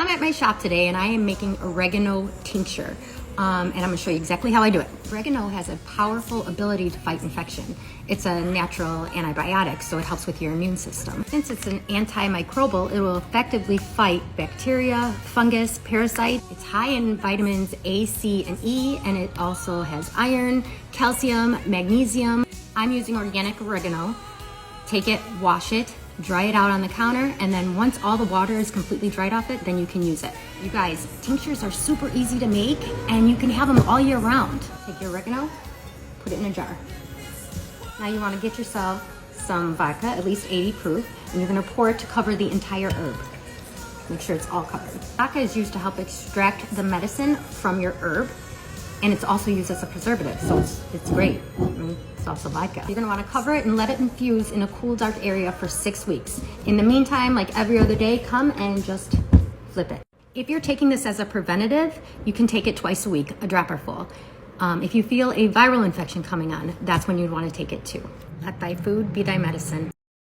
I'm at my shop today and I am making oregano tincture. And I'm gonna show you exactly how I do it. Oregano has a powerful ability to fight infection. It's a natural antibiotic, so it helps with your immune system. Since it's an antimicrobial, it will effectively fight bacteria, fungus, parasite. It's high in vitamins A, C, and E, and it also has iron, calcium, magnesium. I'm using organic oregano. Take it, wash it, dry it out on the counter, and then once all the water is completely dried off it, then you can use it. You guys, tinctures are super easy to make and you can have them all year round. Take your oregano, put it in a jar. Now you want to get yourself some vodka, at least 80 proof, and you're going to pour it to cover the entire herb. Make sure it's all covered. Vodka is used to help extract the medicine from your herb, and it's also used as a preservative, so it's great. It's also vodka. You're gonna wanna cover it and let it infuse in a cool, dark area for 6 weeks. In the meantime, like every other day, come and just flip it. If you're taking this as a preventative, you can take it twice a week, a dropper full. If you feel a viral infection coming on, that's when you'd wanna take it too. Let thy food be thy medicine.